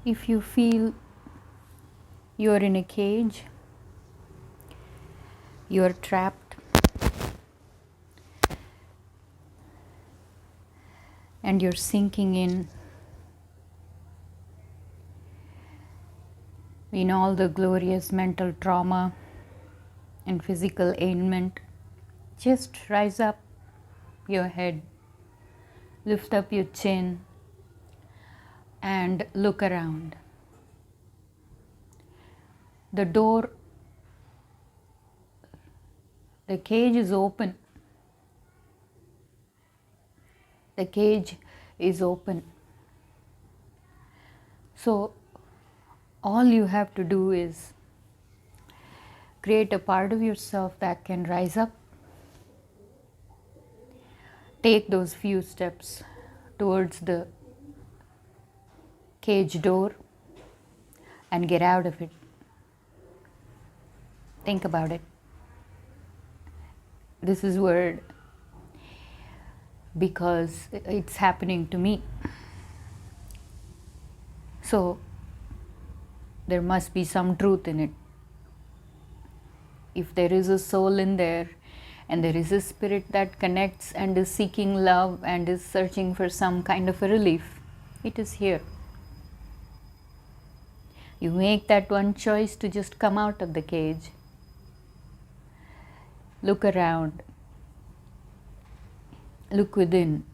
If you feel you're in a cage, you're trapped, and you're sinking in all the glorious mental trauma and physical ailment, just rise up your head, lift up your chin, and look around. The door, the cage is open. The cage is open. So, all you have to do is create a part of yourself that can rise up, take those few steps towards the cage door, and get out of it. Think about it. This is word because it's happening to me. So, there must be some truth in it. If there is a soul in there, and there is a spirit that connects and is seeking love and is searching for some kind of a relief, it is here. You make that one choice to just come out of the cage, look around, look within.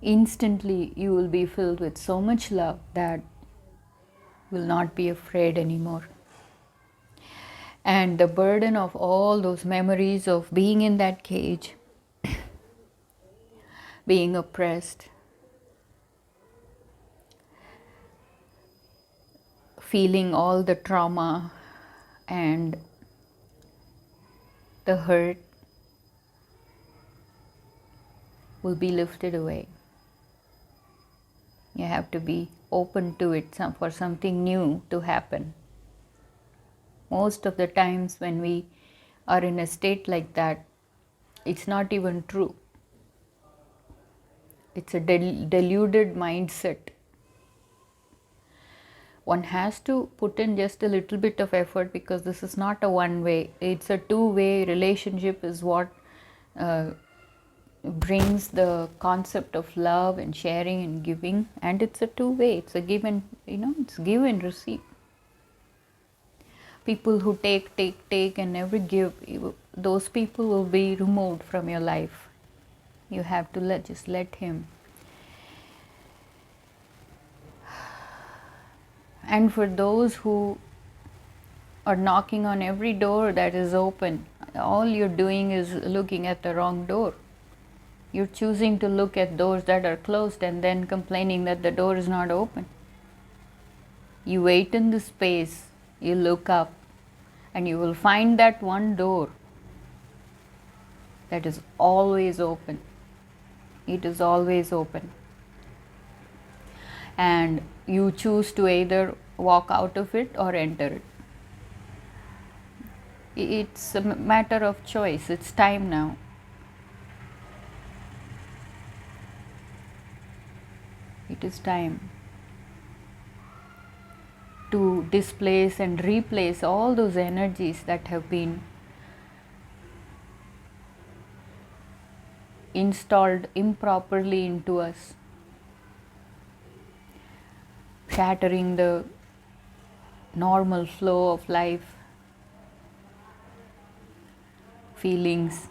Instantly, you will be filled with so much love that you will not be afraid anymore. And the burden of all those memories of being in that cage, being oppressed, feeling all the trauma and the hurt will be lifted away. You have to be open to it for something new to happen. Most of the times when we are in a state like that, it's not even true. It's a deluded mindset. One has to put in just a little bit of effort because this is not a one way, it's a two-way relationship is what brings the concept of love and sharing and giving, and it's a two-way, it's a give and, it's give and receive. People who take and never give, those people will be removed from your life. You have to just let him. And for those who are knocking on every door that is open, all you're doing is looking at the wrong door. You're choosing to look at doors that are closed and then complaining that the door is not open. You wait in the space, you look up, and you will find that one door that is always open. It is always open. And you choose to either walk out of it or enter it. It's a matter of choice. It's time now. It is time to displace and replace all those energies that have been installed improperly into us, shattering the normal flow of life, feelings.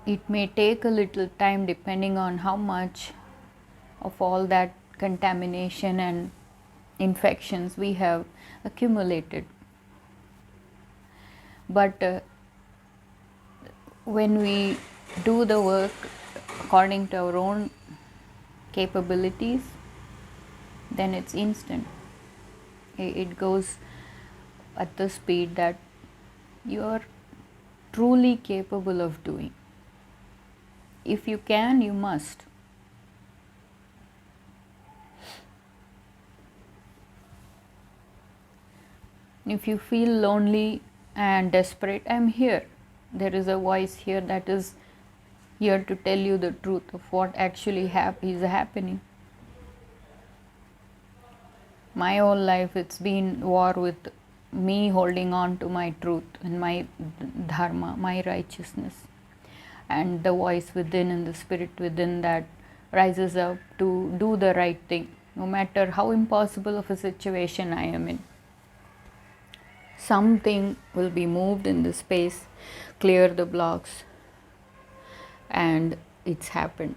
It may take a little time depending on how much of all that contamination and infections we have accumulated. But when we do the work according to our own capabilities, then it's instant. It goes at the speed that you are truly capable of doing. If you can, you must. If you feel lonely and desperate, I'm here. There is a voice here that is here to tell you the truth of what actually is happening. My whole life it's been war with me holding on to my truth and my dharma, my righteousness, and the voice within and the spirit within that rises up to do the right thing, no matter how impossible of a situation I am in. Something will be moved in the space, clear the blocks, and it's happened.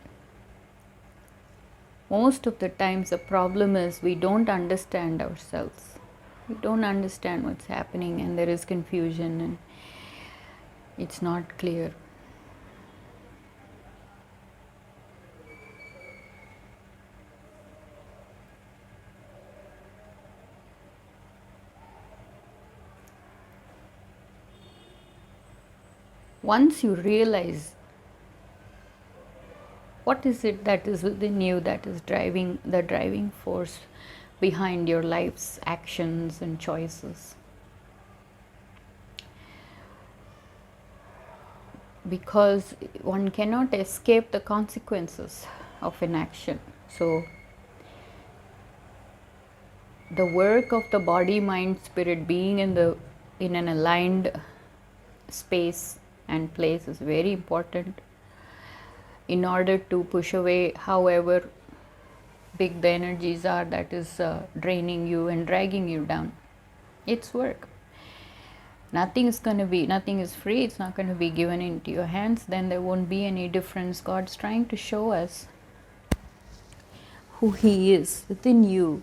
Most of the times the problem is we don't understand ourselves. We don't understand what's happening, and there is confusion and it's not clear. Once you realize what is it that is within you that is driving the driving force behind your life's actions and choices, because one cannot escape the consequences of an action. So the work of the body, mind, spirit being in an aligned space and place is very important in order to push away however big the energies are that is draining you and dragging you down. It's work. Nothing is free. It's not going to be given into your hands. Then there won't be any difference. God's trying to show us who He is within you,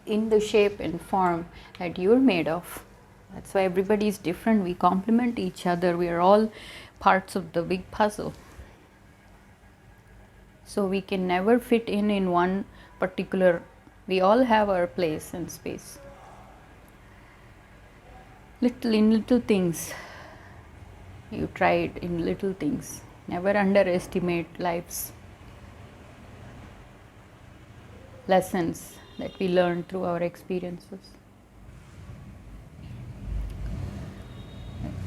in the shape and form that you're made of. That's why everybody is different. We complement each other. We are all parts of the big puzzle. So we can never fit in one particular. We all have our place in space. In little things. You try it in little things. Never underestimate life's lessons that we learn through our experiences.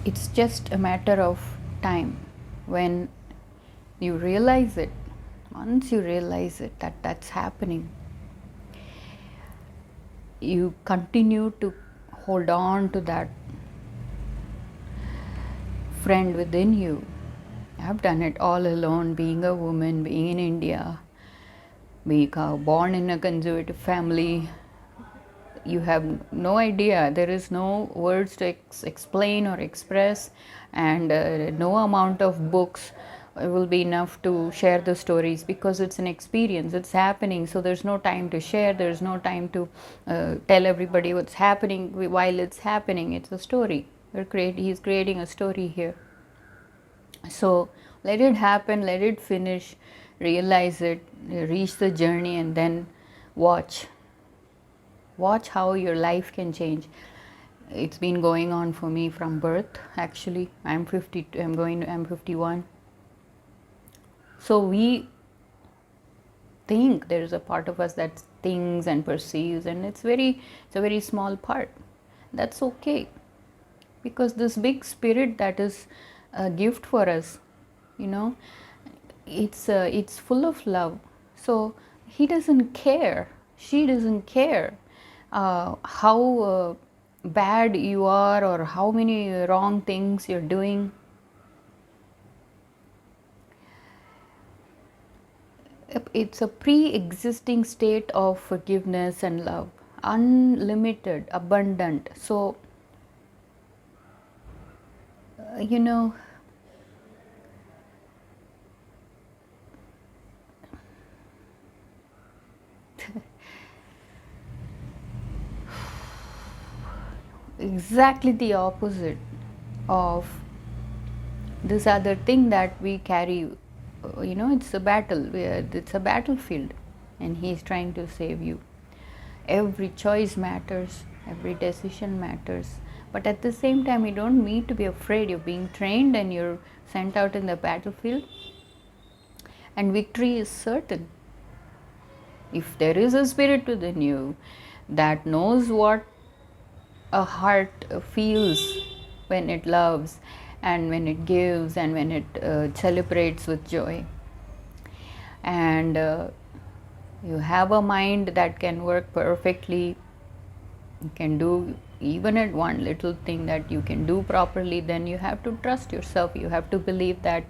It's just a matter of time when you realize it. Once you realize it, that that's happening, you continue to hold on to that friend within you. I've done it all alone, being a woman, being in India, being born in a conservative family. You have no idea. There is no words to explain or express, and no amount of books will be enough to share the stories, because it's an experience, it's happening. So there's no time to share, there's no time to tell everybody what's happening while it's happening. It's a story. He's creating a story here. So let it happen, let it finish, realize it, reach the journey, and then watch how your life can change. It's been going on for me from birth. Actually, I'm 51. So we think there is a part of us that thinks and perceives, and it's a very small part. That's okay, because this big spirit that is a gift for us, it's full of love. So he doesn't care, she doesn't care how bad you are or how many wrong things you're doing. It's a pre-existing state of forgiveness and love, unlimited, abundant. So exactly the opposite of this other thing that we carry. It's a battlefield, and he's trying to save you. Every choice matters, every decision matters, but at the same time you don't need to be afraid. You're being trained and you're sent out in the battlefield, and victory is certain. If there is a spirit within you that knows what a heart feels when it loves and when it gives and when it celebrates with joy. And you have a mind that can work perfectly, you can do even at one little thing that you can do properly, then you have to trust yourself. You have to believe that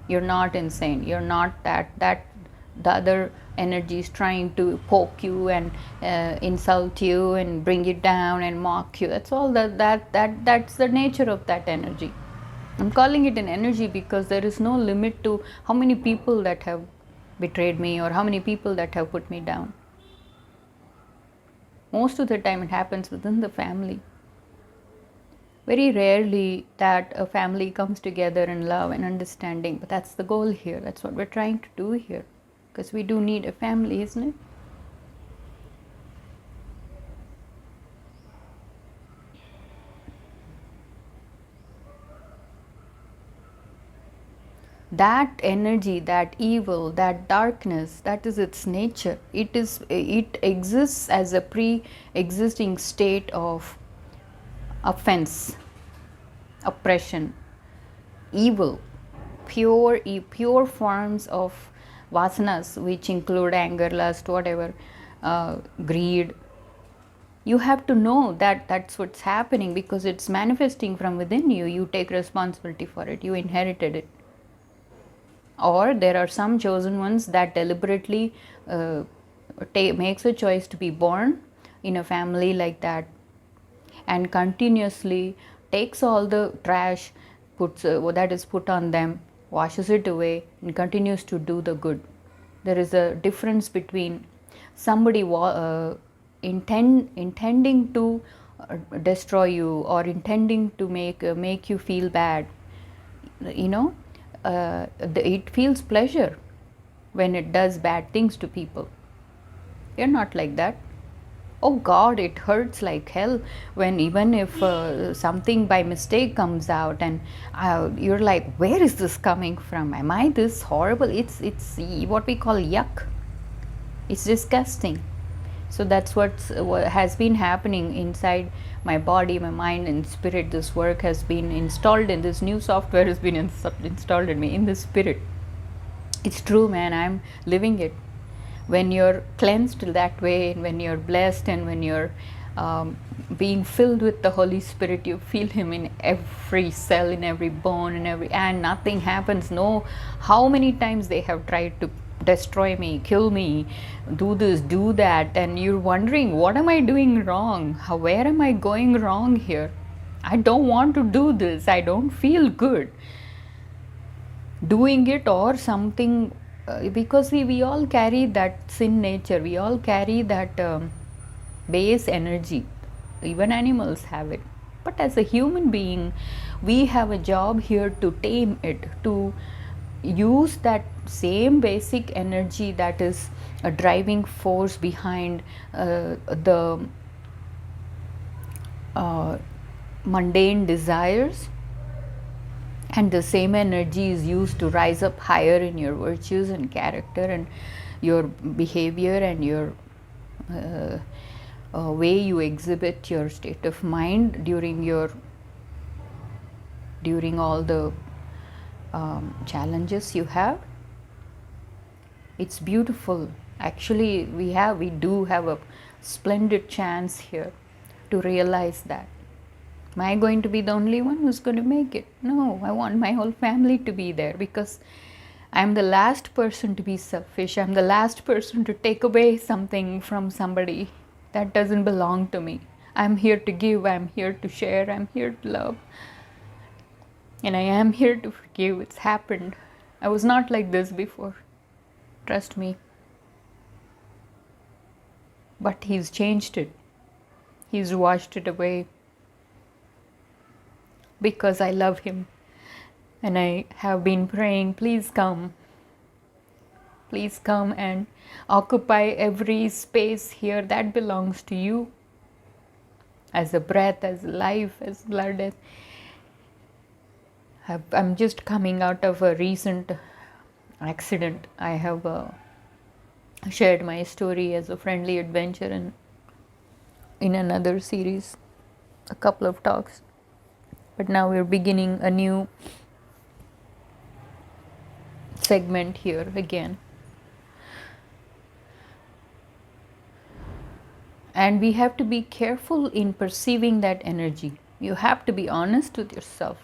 you're not insane, you're not that the other energy is trying to poke you and insult you and bring you down and mock you. That's all. That's the nature of that energy. I'm calling it an energy because there is no limit to how many people that have betrayed me or how many people that have put me down. Most of the time it happens within the family. Very rarely that a family comes together in love and understanding, but that's the goal here. That's what we're trying to do here, because we do need a family, isn't it? That energy, that evil, that darkness, that is its nature. It exists as a pre-existing state of offense, oppression, evil, pure forms of vasanas, which include anger, lust, whatever, greed. You have to know that that's what's happening because it's manifesting from within you. You take responsibility for it, you inherited it. Or there are some chosen ones that deliberately makes a choice to be born in a family like that and continuously takes all the trash puts that is put on them, washes it away and continues to do the good. There is a difference between somebody intending to destroy you or intending to make you feel bad. You know, it feels pleasure when it does bad things to people. You're not like that. Oh God, it hurts like hell when even if something by mistake comes out and you're like, where is this coming from? Am I this horrible? It's what we call yuck. It's disgusting. So that's what has been happening inside my body, my mind and spirit. This work has been installed in this new software has been installed in me in the spirit. It's true, man. I'm living it. When you're cleansed that way, and when you're blessed, and when you're being filled with the Holy Spirit, you feel Him in every cell, in every bone, and nothing happens. No, how many times they have tried to destroy me, kill me, do this, do that, and you're wondering, what am I doing wrong? Where am I going wrong here? I don't want to do this. I don't feel good doing it or something. Because we all carry that sin nature, we all carry that base energy. Even animals have it. But as a human being, we have a job here to tame it, to use that same basic energy that is a driving force behind the mundane desires, and the same energy is used to rise up higher in your virtues and character and your behavior and your way you exhibit your state of mind during all the challenges you have. It's beautiful. Actually, we do have a splendid chance here to realize that. Am I going to be the only one who's going to make it? No, I want my whole family to be there because I'm the last person to be selfish. I'm the last person to take away something from somebody that doesn't belong to me. I'm here to give, I'm here to share, I'm here to love. And I am here to forgive. It's happened. I was not like this before. Trust me. But He's changed it. He's washed it away. Because I love Him. And I have been praying, please come. Please come and occupy every space here that belongs to you. As a breath, as life, as blood. I'm just coming out of a recent accident. I have shared my story as a friendly adventure in another series. a couple of talks, but now we're beginning a new segment here again. And we have to be careful in perceiving that energy. You have to be honest with yourself.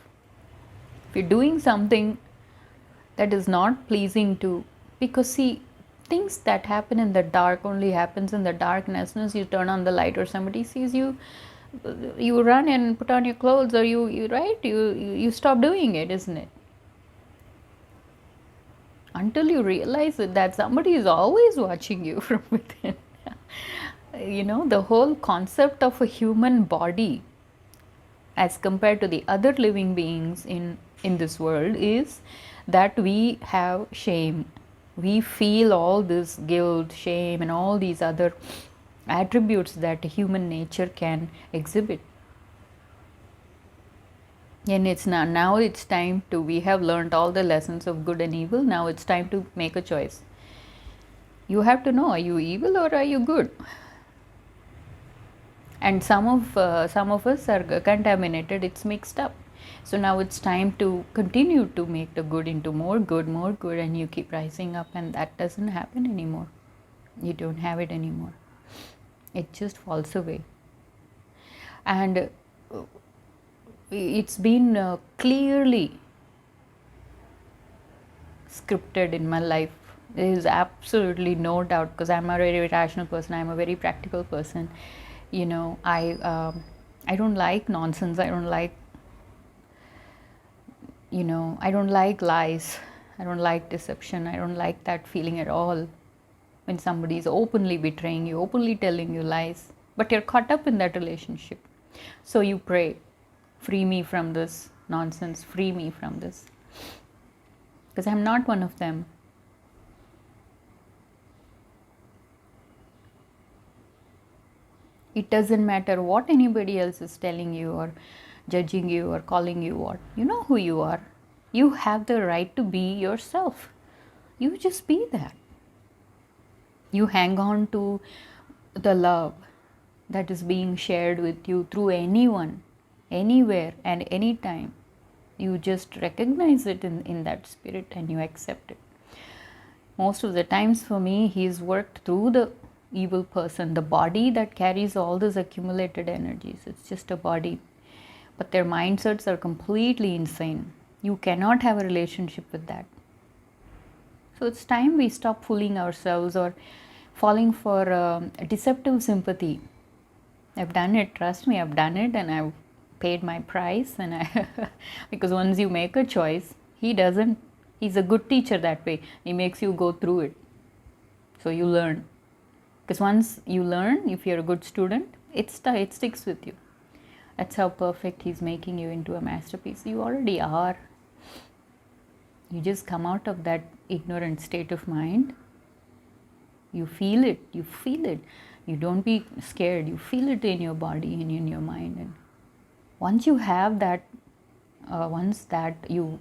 If you're doing something that is not pleasing to, because see, things that happen in the dark only happens in the darkness. As you turn on the light or somebody sees you, you run and put on your clothes, or you stop doing it, isn't it? Until you realize that somebody is always watching you from within. The whole concept of a human body as compared to the other living beings in this world is that we have shame. We feel all this guilt, shame, and all these other attributes that human nature can exhibit. And now it's time to, we have learned all the lessons of good and evil. Now it's time to make a choice. You have to know, are you evil or are you good? And some of us are contaminated, it's mixed up. So now it's time to continue to make the good into more good, and you keep rising up, and that doesn't happen anymore. You don't have it anymore. It just falls away. And it's been clearly scripted in my life. There is absolutely no doubt, because I'm a very rational person, I'm a very practical person. I don't like nonsense. I don't like lies. I don't like deception. I don't like that feeling at all. When somebody is openly betraying you, openly telling you lies, but you're caught up in that relationship. So you pray, free me from this nonsense, free me from this. Because I'm not one of them. It doesn't matter what anybody else is telling you or judging you or calling you what. You know who you are. You have the right to be yourself. You just be that. You hang on to the love that is being shared with you through anyone, anywhere and anytime. You just recognize it in that spirit and you accept it. Most of the times for me, he's worked through the evil person, the body that carries all these accumulated energies. It's just a body, but their mindsets are completely insane. You cannot have a relationship with that. So it's time we stop fooling ourselves or falling for deceptive sympathy. I've done it, trust me, I've done it, and I've paid my price. And because once you make a choice, he's a good teacher that way. He makes you go through it, so you learn. Because once you learn, if you're a good student, it sticks with you. That's how perfect he's making you into a masterpiece. You already are. You just come out of that ignorant state of mind. You feel it. You don't be scared. You feel it in your body and in your mind. And once you have that, once that you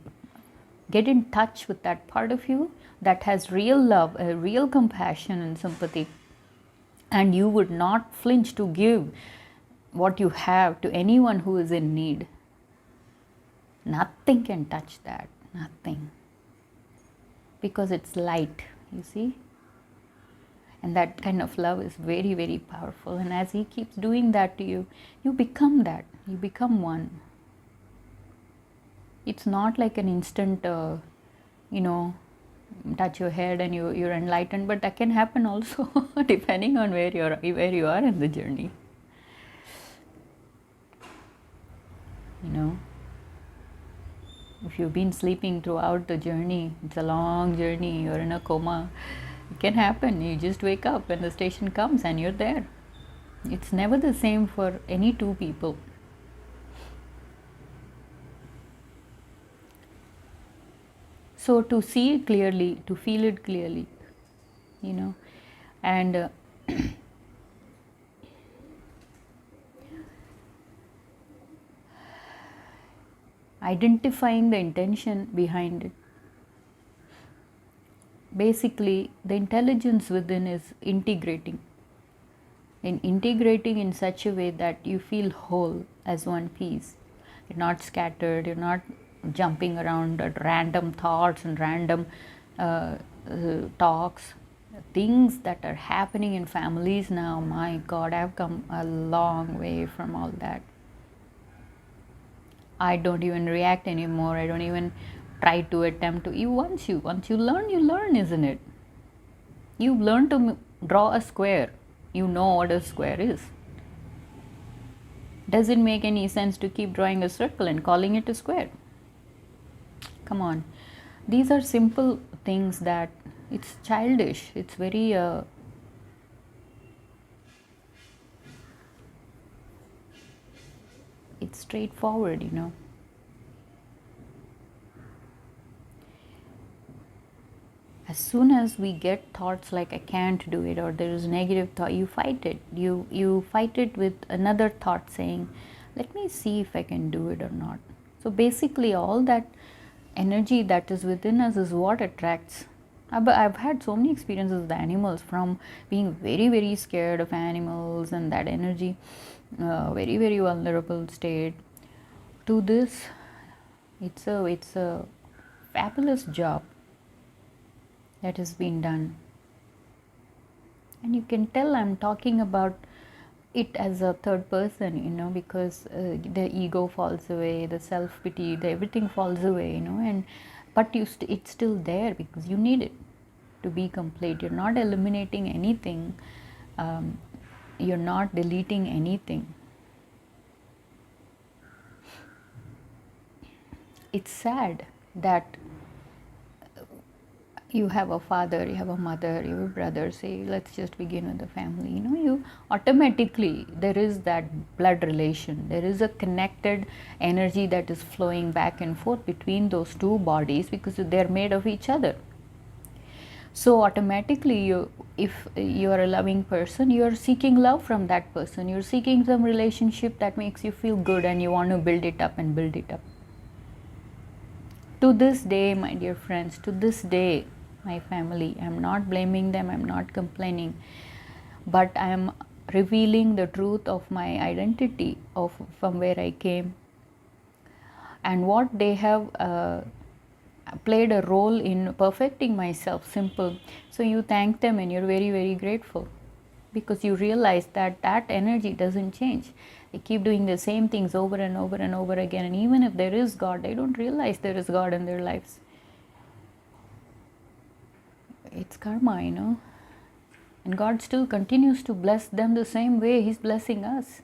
get in touch with that part of you that has real love, real compassion and sympathy, and you would not flinch to give what you have to anyone who is in need. Nothing can touch that. Nothing. Because it's light, you see. And that kind of love is very, very powerful. And as he keeps doing that to you, you become that. You become one. It's not like an instant, touch your head and you're enlightened, but that can happen also depending on where you are in the journey. If you've been sleeping throughout the journey, it's a long journey, you're in a coma, it can happen. You just wake up when the station comes and you're there. It's never the same for any two people. So to see it clearly, to feel it clearly, and identifying the intention behind it. Basically, the intelligence within is integrating. in integrating in such a way that you feel whole as one piece. You're not scattered, you're not jumping around at random thoughts and random talks. Things that are happening in families now, my God, I've come a long way from all that. I don't even react anymore. I don't even try to attempt to. Once you learn, isn't it? You've learned to draw a square. You know what a square is. Does it make any sense to keep drawing a circle and calling it a square? Come on. These are simple things that it's childish. It's very it's straightforward, you know. As soon as we get thoughts like I can't do it, or there is negative thought, you fight it. You fight it with another thought saying, let me see if I can do it or not. So basically all that energy that is within us is what attracts. I've had so many experiences with animals, from being very, very scared of animals and that energy, very, very vulnerable state, to this. It's a fabulous job that has been done. And you can tell I'm talking about it as a third person, you know, because the ego falls away, the self-pity, everything falls away, you know, and but it's still there because you need it to be complete. You're not eliminating anything, you're not deleting anything. It's sad that you have a father, you have a mother, you have a brother, say let's just begin with the family, you know, you automatically, there is that blood relation, there is a connected energy that is flowing back and forth between those two bodies because they're made of each other. So automatically if you are a loving person, you are seeking love from that person, you're seeking some relationship that makes you feel good, and you want to build it up and build it up. To this day, my dear friends, to this day, my family, I'm not blaming them, I'm not complaining, but I am revealing the truth of my identity, of from where I came, and what they have played a role in perfecting myself. Simple. So you thank them and you're very, very grateful, because you realize that that energy doesn't change. They keep doing the same things over and over and over again, and even if there is God, they don't realize there is God in their lives. It's karma, you know, and God still continues to bless them the same way He's blessing us.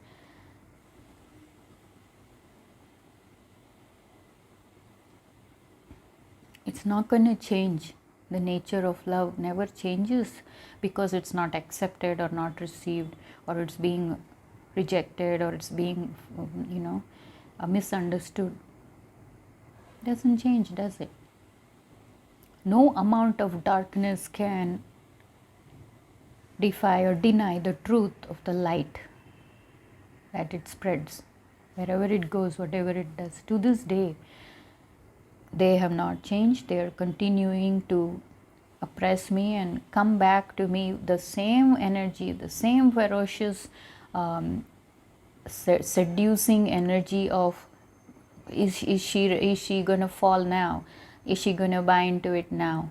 It's not going to change. The nature of love never changes because it's not accepted or not received, or it's being rejected, or it's being, you know, misunderstood. Doesn't change, does it? No amount of darkness can defy or deny the truth of the light that it spreads wherever it goes, whatever it does. To this day, they have not changed. They are continuing to oppress me and come back to me the same energy, the same ferocious, seducing energy of is she gonna fall now? Is she gonna buy into it now?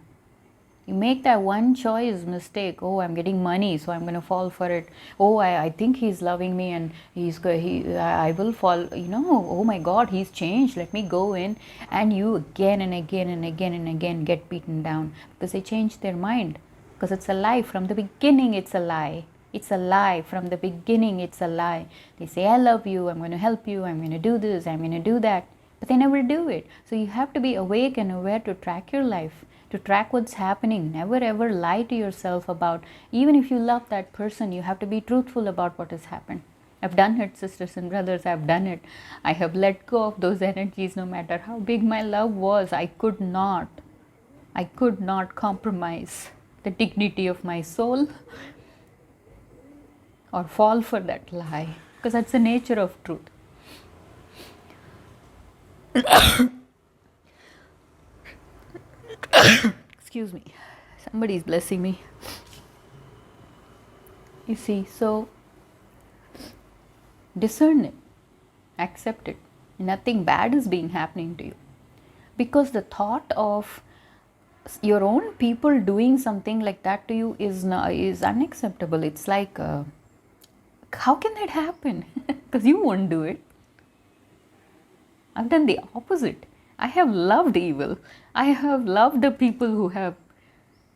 You make that one choice mistake. Oh, I'm getting money, so I'm going to fall for it. Oh, I think he's loving me, and I will fall. You know, oh my God, he's changed. Let me go in, and you again and again and again and again get beaten down because they changed their mind. Because it's a lie from the beginning. It's a lie. It's a lie from the beginning. It's a lie. They say, I love you. I'm going to help you. I'm going to do this. I'm going to do that. But they never do it. So you have to be awake and aware to track your life, to track what's happening. Never ever lie to yourself about, even if you love that person, you have to be truthful about what has happened. I've done it, sisters and brothers, I've done it. I have let go of those energies. No matter how big my love was, I could not compromise the dignity of my soul or fall for that lie, because that's the nature of truth. Excuse me, somebody's blessing me. You see, so Discern it, accept it. Nothing bad is being happening to you. Because the thought of your own people doing something like that to you is unacceptable. It's like, how can that happen? Because you won't do it. I've done the opposite. I have loved evil. I have loved the people who have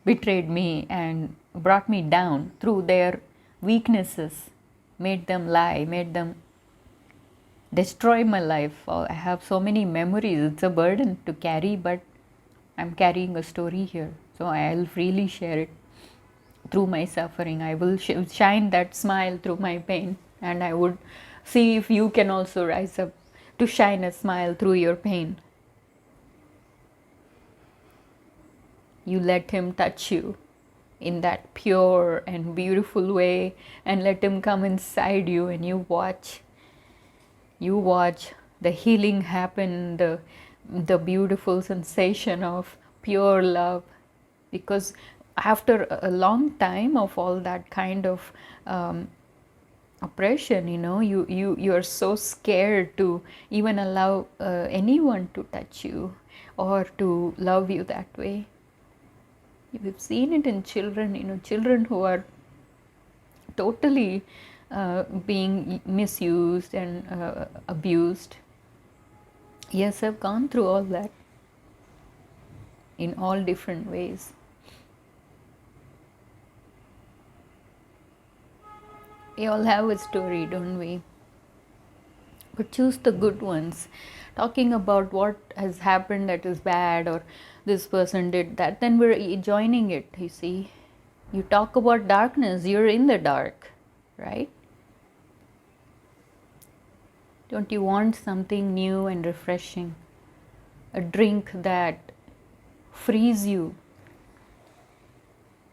betrayed me and brought me down through their weaknesses, made them lie, made them destroy my life. I have so many memories. It's a burden to carry, but I'm carrying a story here. So I'll freely share it through my suffering. I will shine that smile through my pain, and I would see if you can also rise up to shine a smile through your pain. You let him touch you in that pure and beautiful way, and let him come inside you, and you watch the healing happen, the beautiful sensation of pure love. Because after a long time of all that kind of oppression, you are so scared to even allow anyone to touch you or to love you that way. We've seen it in children, children who are totally being misused and abused. Yes, I've gone through all that in all different ways. We all have a story, don't we? But choose the good ones. Talking about what has happened that is bad, or this person did that, then we're joining it, you see. You talk about darkness, you're in the dark, right? Don't you want something new and refreshing? A drink that frees you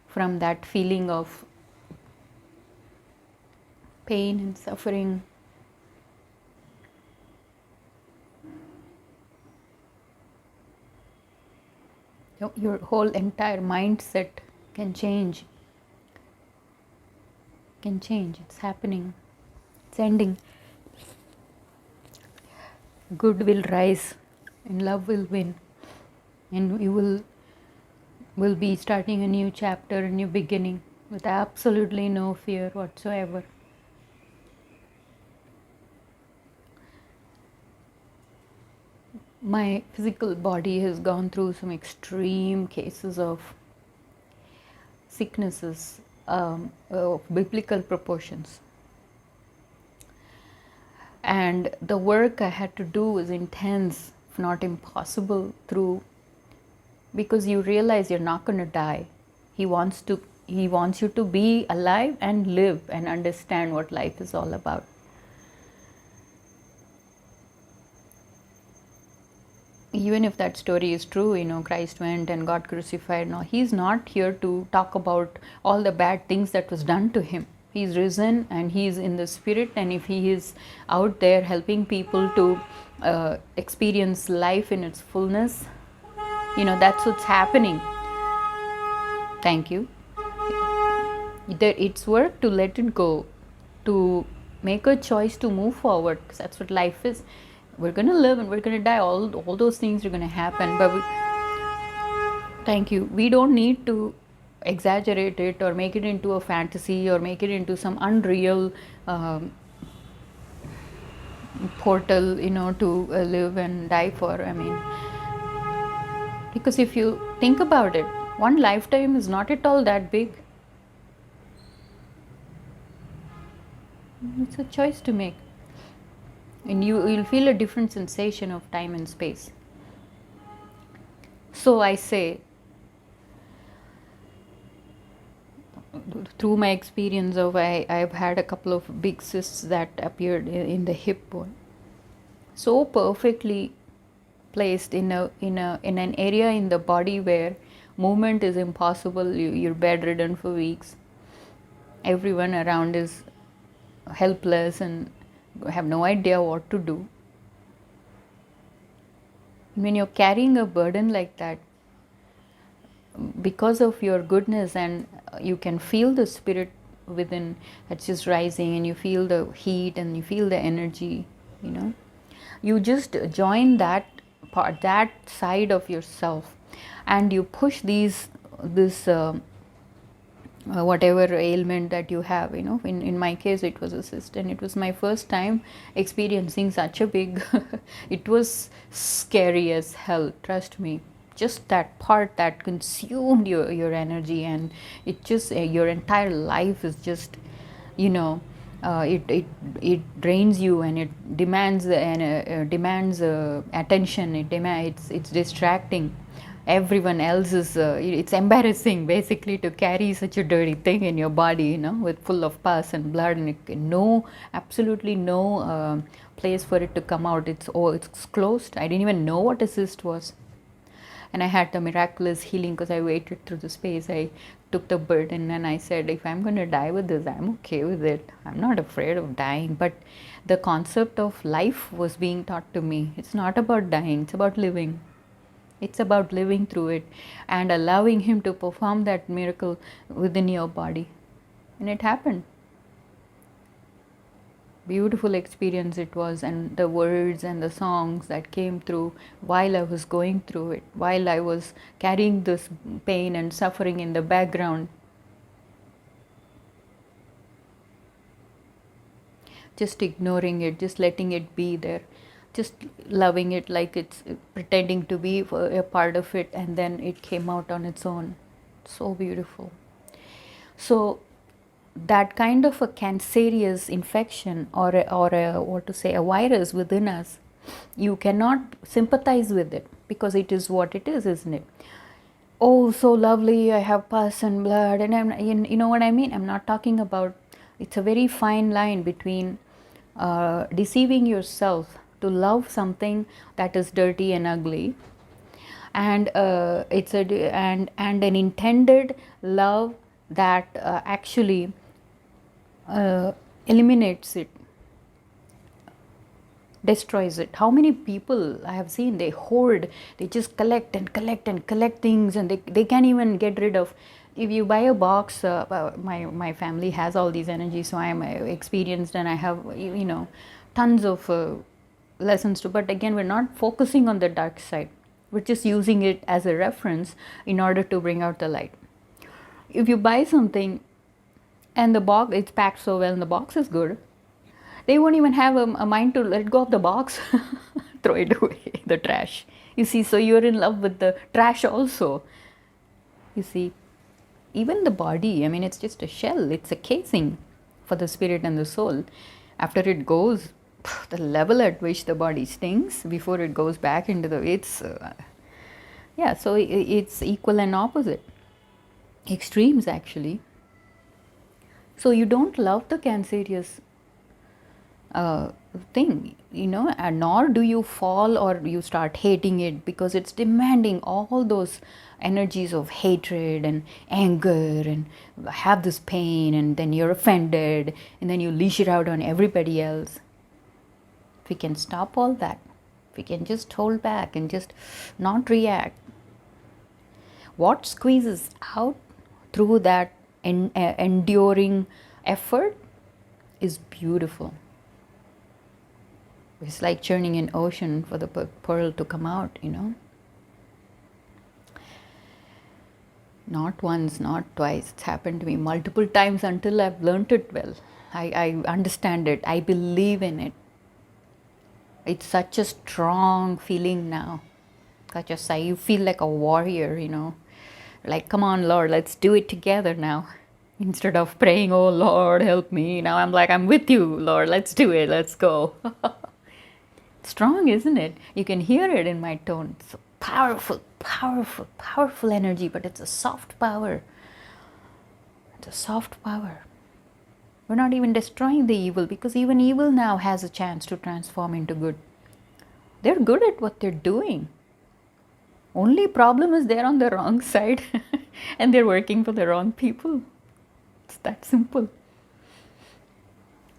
from that feeling of pain and suffering. Your whole entire mindset can change. It's happening. It's ending. Good will rise and love will win, and you will be starting a new chapter, a new beginning, with absolutely no fear whatsoever. My physical body has gone through some extreme cases of sicknesses of biblical proportions. And the work I had to do was intense, if not impossible, because you realize you're not going to die. He wants you to be alive and live and understand what life is all about. Even if that story is true, Christ went and got crucified. No, he's not here to talk about all the bad things that was done to him. He's risen and he's in the spirit, and if he is out there helping people to experience life in its fullness, that's what's happening. Thank you. It's work to let it go, to make a choice to move forward, because that's what life is. We're going to live and we're going to die. All those things are going to happen. But thank you. We don't need to exaggerate it or make it into a fantasy or make it into some unreal portal, to live and die for. Because if you think about it, one lifetime is not at all that big. It's a choice to make. And you'll feel a different sensation of time and space. So I say, through my experience of I've had a couple of big cysts that appeared in the hip bone, so perfectly placed in an area in the body where movement is impossible. You're bedridden for weeks. Everyone around is helpless and have no idea what to do. When you're carrying a burden like that, because of your goodness, and you can feel the spirit within that's just rising, and you feel the heat and you feel the energy, you know. You just join that part, that side of yourself, and you push this whatever ailment that you have, you know. In my case it was a cyst, and it was my first time experiencing such a big it was scary as hell, trust me. Just that part that consumed your energy, and it just your entire life is just, you know, it drains you, and it demands attention. It's distracting. Everyone else is it's embarrassing basically to carry such a dirty thing in your body, you know, with full of pus and blood, and no, absolutely no place for it to come out. It's closed. I didn't even know what a cyst was, and I had the miraculous healing because I waited through the space. I took the burden and I said, if I'm going to die with this, I'm okay with it. I'm not afraid of dying. But the concept of life was being taught to me. It's not about dying, it's about living. It's about living through it and allowing Him to perform that miracle within your body. And it happened. Beautiful experience it was, and the words and the songs that came through while I was going through it, while I was carrying this pain and suffering in the background. Just ignoring it, just letting it be there, just loving it like it's pretending to be a part of it, and then it came out on its own. So beautiful. So that kind of a cancerous infection, or a virus within us, you cannot sympathize with it because it is what it is, isn't it? Oh, so lovely, I have pus and blood, and you know what I mean. I'm not talking about. It's a very fine line between deceiving yourself to love something that is dirty and ugly, and and an intended love that actually eliminates it, destroys it. How many people I have seen, they hoard, they just collect and collect and collect things, and they can't even get rid of. If you buy a box, my family has all these energies, so I am experienced, and I have, you know, tons of lessons to. But again, we're not focusing on the dark side. We're just using it as a reference in order to bring out the light. If you buy something and the box, it's packed so well and the box is good, they won't even have a mind to let go of the box, throw it away, the trash. You see, so you're in love with the trash also. You see, even the body, I mean, it's just a shell, it's a casing for the spirit and the soul. After it goes, the level at which the body stings before it goes back into the, it's, yeah, so it's equal and opposite. Extremes, actually. So you don't love the cancerous thing, you know, and nor do you fall or you start hating it because it's demanding all those energies of hatred and anger, and have this pain, and then you're offended, and then you leash it out on everybody else. If we can stop all that, if we can just hold back and just not react, what squeezes out through that enduring effort is beautiful. It's like churning an ocean for the pearl to come out, you know. Not once, not twice. It's happened to me multiple times until I've learnt it well. I understand it. I believe in it. It's such a strong feeling now. Such a sigh. You feel like a warrior, you know. Like, come on, Lord, let's do it together now. Instead of praying, oh, Lord, help me. Now I'm like, I'm with you, Lord. Let's do it. Let's go. Strong, isn't it? You can hear it in my tone. It's a powerful, powerful, powerful energy, but it's a soft power. It's a soft power. We're not even destroying the evil, because even evil now has a chance to transform into good. They're good at what they're doing. Only problem is they're on the wrong side and they're working for the wrong people. It's that simple.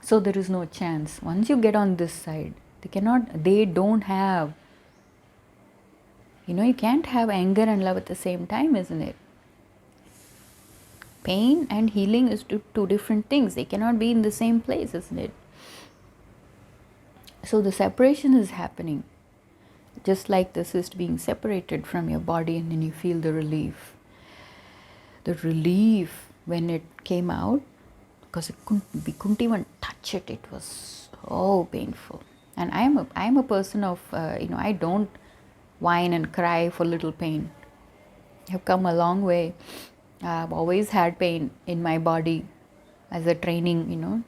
So there is no chance. Once you get on this side, they don't have, you know, you can't have anger and love at the same time, isn't it? Pain and healing is two different things. They cannot be in the same place, isn't it? So the separation is happening. Just like this is being separated from your body, and then you feel the relief. The relief when it came out, because we couldn't even touch it. It was so painful. And I'm a person of, I don't whine and cry for little pain. I've come a long way. I've always had pain in my body as a training.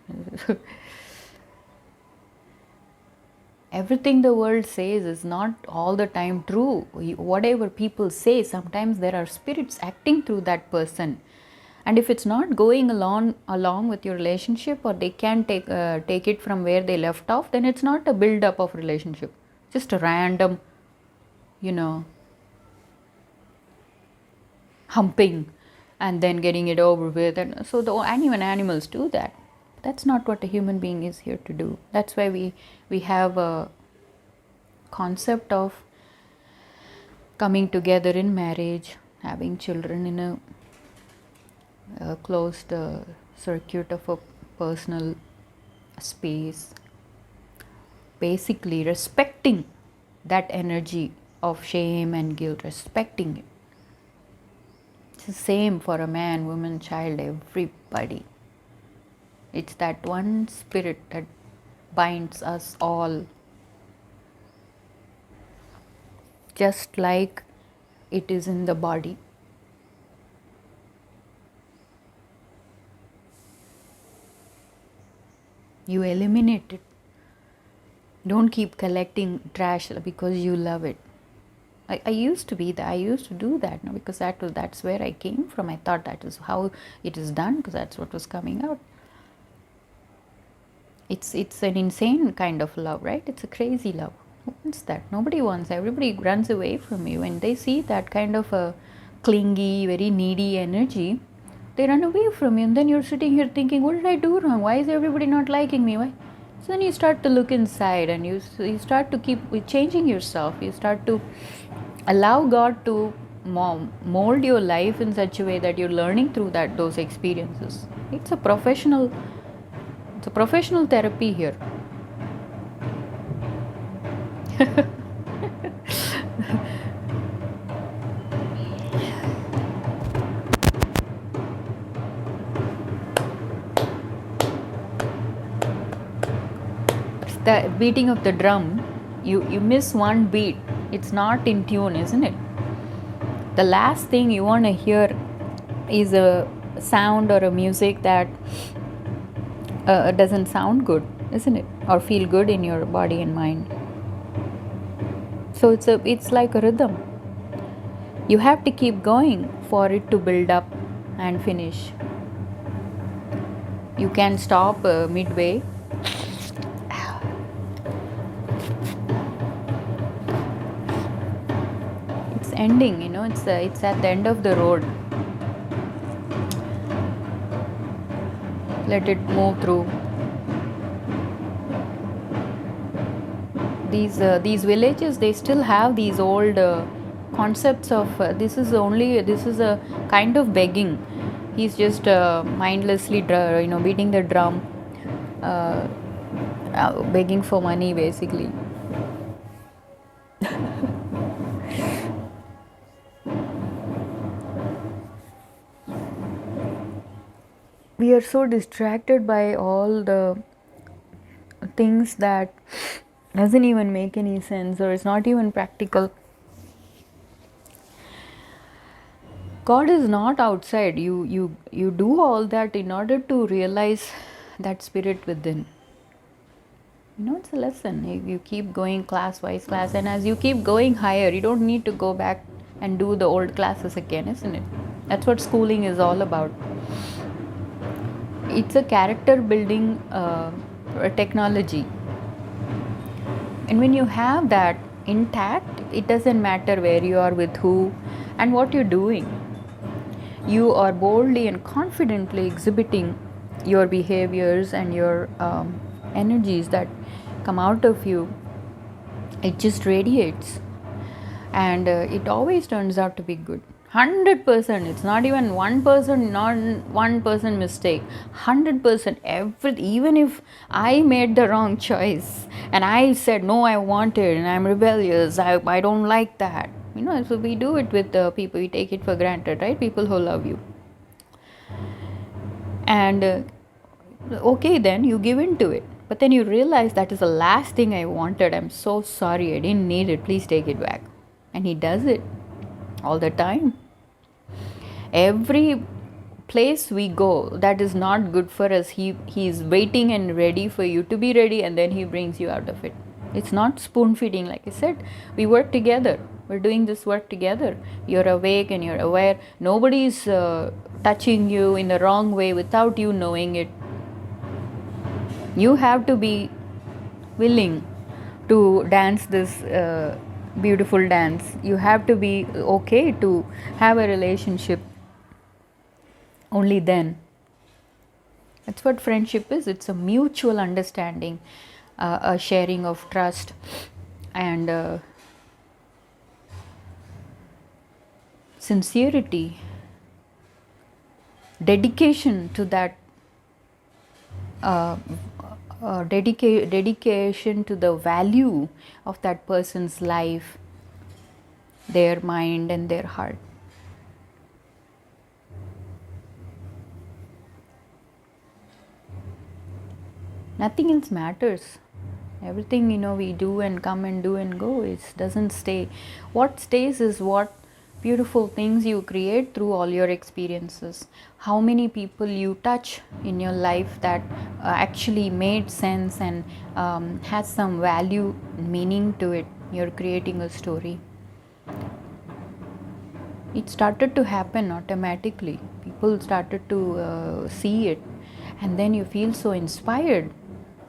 Everything the world says is not all the time true. Whatever people say, sometimes there are spirits acting through that person. And if it's not going along with your relationship, or they can take it from where they left off, then it's not a build up of relationship. Just a random, humping and then getting it over with. And so even animals do that. That's not what a human being is here to do. That's why we have a concept of coming together in marriage, having children in a closed circuit of a personal space, basically respecting that energy of shame and guilt, respecting it. It's the same for a man, woman, child, everybody. It's that one spirit that binds us all, just like it is in the body. You eliminate it. Don't keep collecting trash because you love it. I used to be that. I used to do that, because that's where I came from. I thought that is how it is done, because that's what was coming out. It's an insane kind of love, right? It's a crazy love. Who wants that? Nobody wants. Everybody runs away from you. When they see that kind of a clingy, very needy energy, they run away from you. And then you're sitting here thinking, what did I do wrong? Why is everybody not liking me? Why? So then you start to look inside, and you start to keep changing yourself. You start to allow God to mold your life in such a way that you're learning through those experiences. It's a professional therapy here. The beating of the drum, you miss one beat, it's not in tune, isn't it? The last thing you want to hear is a sound or a music that doesn't sound good, isn't it? Or feel good in your body and mind. So it's like a rhythm. You have to keep going for it to build up and finish. You can stop midway. It's ending, it's at the end of the road. Let it move through. These villages, they still have these old concepts of this is a kind of begging. He's just mindlessly beating the drum, begging for money, basically. We are so distracted by all the things that doesn't even make any sense, or is not even practical. God is not outside. You do all that in order to realize that spirit within. It's a lesson. You keep going class, and as you keep going higher, you don't need to go back and do the old classes again, isn't it? That's what schooling is all about. It's a character building technology. And when you have that intact, it doesn't matter where you are, with who, and what you're doing. You are boldly and confidently exhibiting your behaviors and your energies that come out of you. It just radiates, and it always turns out to be good. 100%. It's not even 1%, not 1% mistake. 100%. Even if I made the wrong choice and I said no, I want it and I'm rebellious, I don't like that. So we do it with the people. We take it for granted, right? People who love you. And okay, then you give in to it. But then you realize that is the last thing I wanted. I'm so sorry. I didn't need it. Please take it back. And he does it all the time. Every place we go that is not good for us, he's waiting and ready for you to be ready, and then he brings you out of it. It's not spoon feeding. Like I said, we work together. We're doing this work together. You're awake and you're aware. Nobody's touching you in the wrong way without you knowing it. You have to be willing to dance this beautiful dance. You have to be okay to have a relationship. Only then. That's what friendship is. It's a mutual understanding, a sharing of trust, and sincerity, dedication to that, dedication to the value of that person's life, their mind and their heart. Nothing else matters. Everything we do and come and do and go, it doesn't stay. What stays is what beautiful things you create through all your experiences. How many people you touch in your life that actually made sense and has some value, meaning to it. You're creating a story. It started to happen automatically. People started to see it, and then you feel so inspired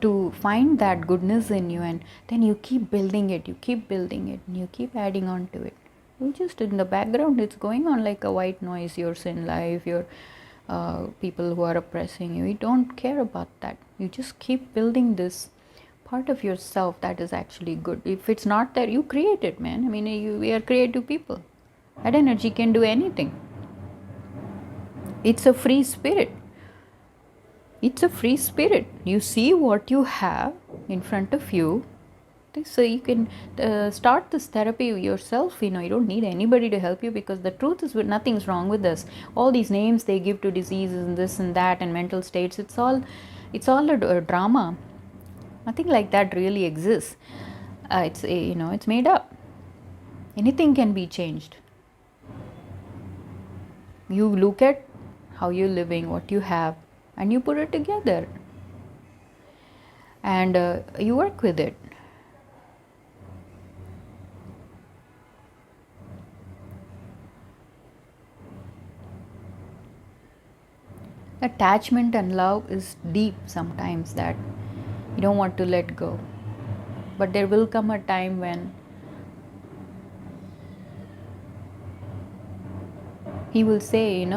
to find that goodness in you, and then you keep building it, and you keep adding on to it. You just, in the background, it's going on like a white noise. Your sin life, your people who are oppressing you, you don't care about that. You just keep building this part of yourself that is actually good. If it's not there, you create it, man. I mean, we are creative people. That energy can do anything. It's a free spirit. It's a free spirit. You see what you have in front of you. So you can start this therapy yourself. You don't need anybody to help you, because the truth is nothing's wrong with us. All these names they give to diseases and this and that and mental states, it's all a drama. Nothing like that really exists. It's made up. Anything can be changed. You look at how you're living, what you have, and you put it together, and you work with it. Attachment and love is deep sometimes, that you don't want to let go, but there will come a time when he will say,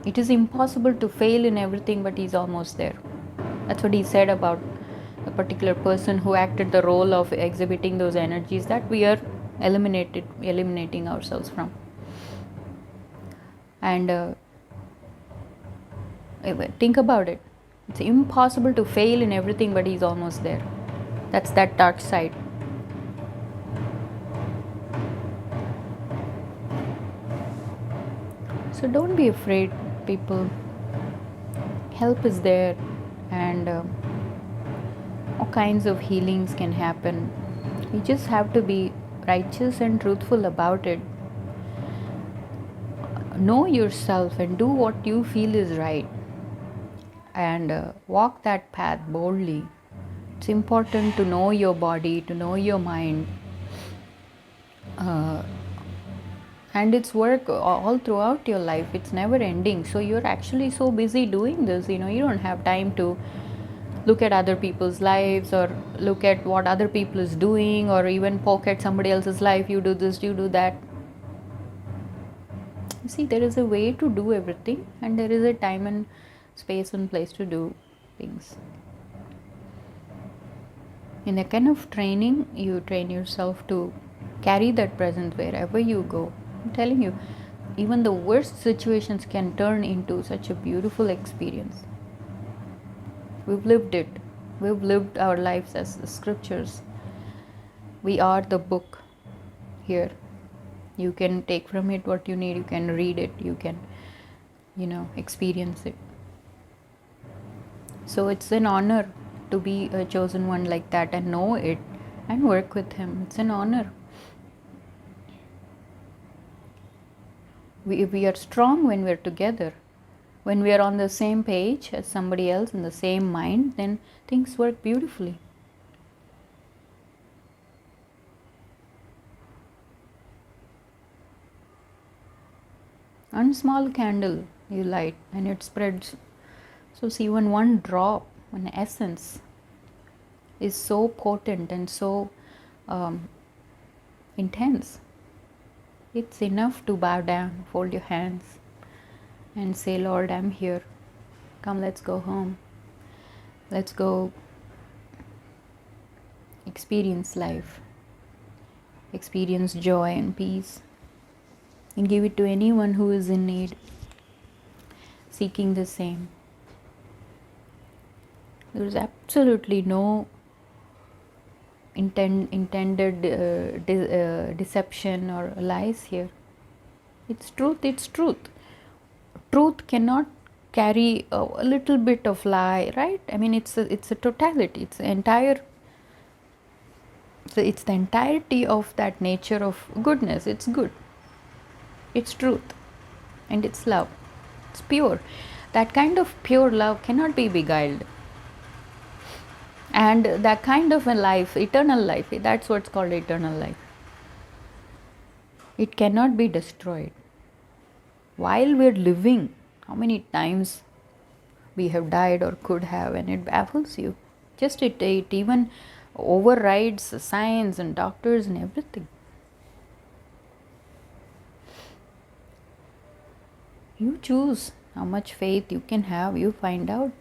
it is impossible to fail in everything, but he's almost there. That's what he said about a particular person who acted the role of exhibiting those energies that we are eliminating ourselves from. And think about it. It's impossible to fail in everything, but he's almost there. That's that dark side. So don't be afraid, people. Help is there, and all kinds of healings can happen. You just have to be righteous and truthful about it. Know yourself and do what you feel is right, and walk that path boldly. It's important to know your body, to know your mind, and it's work all throughout your life. It's never ending. So you're actually so busy doing this, you don't have time to look at other people's lives, or look at what other people is doing, or even poke at somebody else's life. You do this, you do that. You see, there is a way to do everything, and there is a time and space and place to do things. In a kind of training, you train yourself to carry that presence wherever you go. I'm telling you, even the worst situations can turn into such a beautiful experience. We've lived it. We've lived our lives as the scriptures. We are the book here. You can take from it what you need. You can read it. You can, experience it. So it's an honor to be a chosen one like that and know it and work with him. It's an honor. We are strong when we're together. When we are on the same page as somebody else, in the same mind, then things work beautifully. One small candle you light and it spreads. So see, when one drop, an essence is so potent and so intense, it's enough to bow down, fold your hands and say, Lord, I'm here. Come, let's go home. Let's go experience life, experience joy and peace, and give it to anyone who is in need, seeking the same. There is absolutely no intended deception or lies here. It's truth. It's truth. Truth cannot carry a little bit of lie, right? I mean, it's a totality. It's entire. So it's the entirety of that nature of goodness. It's good. It's truth, and it's love. It's pure. That kind of pure love cannot be beguiled. And that kind of a life, eternal life, that's what's called eternal life. It cannot be destroyed. While we're living, how many times we have died or could have, and it baffles you. Just it even overrides science and doctors and everything. You choose how much faith you can have, you find out,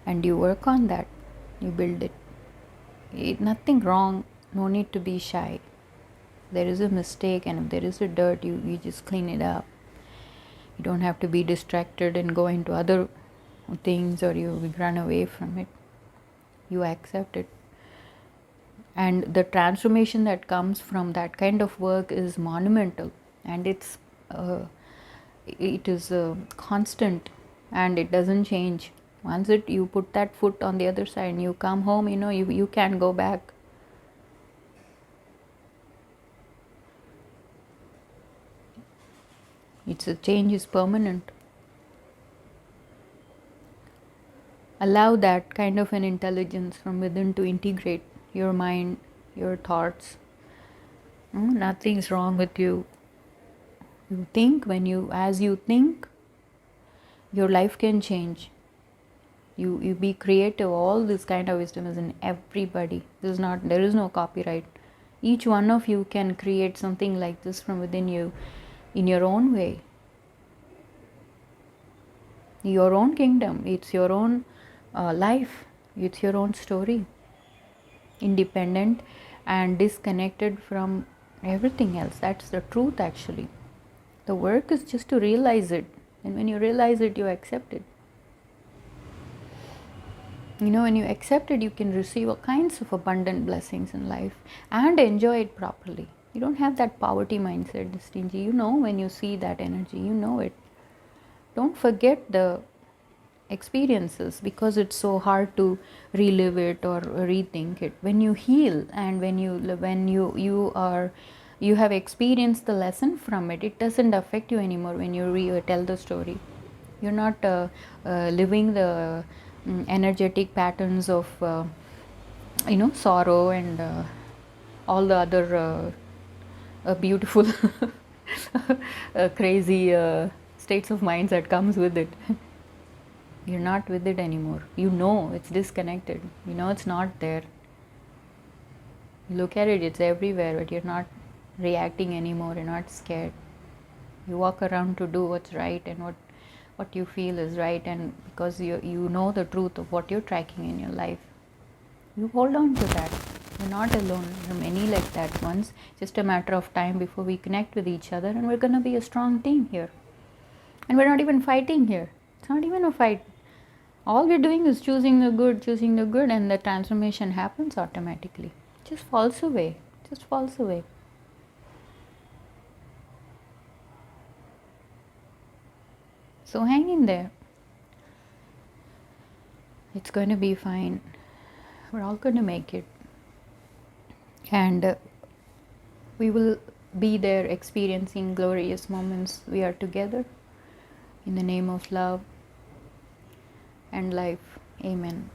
and you work on that. You build it. Nothing wrong, no need to be shy. There is a mistake, and if there is a dirt, you just clean it up. You don't have to be distracted and go into other things, or you run away from it. You accept it. And the transformation that comes from that kind of work is monumental, and it is constant, and it doesn't change. Once you put that foot on the other side and you come home, you can't go back. It's a change is permanent. Allow that kind of an intelligence from within to integrate your mind, your thoughts. Nothing's wrong with you. You think as you think, your life can change. You be creative. All this kind of wisdom is in everybody. There is no copyright. Each one of you can create something like this from within you in your own way. Your own kingdom. It's your own life. It's your own story. Independent and disconnected from everything else. That's the truth actually. The work is just to realize it. And when you realize it, you accept it. When you accept it, you can receive all kinds of abundant blessings in life and enjoy it properly. You don't have that poverty mindset, the stingy. When you see that energy, it. Don't forget the experiences, because it's so hard to relive it or rethink it. When you heal and when you have experienced the lesson from it, it doesn't affect you anymore. When you tell the story, you're not living the energetic patterns of sorrow and all the other beautiful crazy states of minds that comes with it. You're not with it anymore. It's disconnected. It's not there. You look at it, it's everywhere, but you're not reacting anymore. You're not scared. You walk around to do what's right and what you feel is right, and because you know the truth of what you're tracking in your life, you hold on to that. We're not alone. There are many like that ones. Just a matter of time before we connect with each other, and we're going to be a strong team here. And we're not even fighting here. It's not even a fight. All we're doing is choosing the good, and the transformation happens automatically. Just falls away. Just falls away. So hang in there. It's going to be fine. We're all going to make it. And we will be there experiencing glorious moments. We are together in the name of love and life. Amen.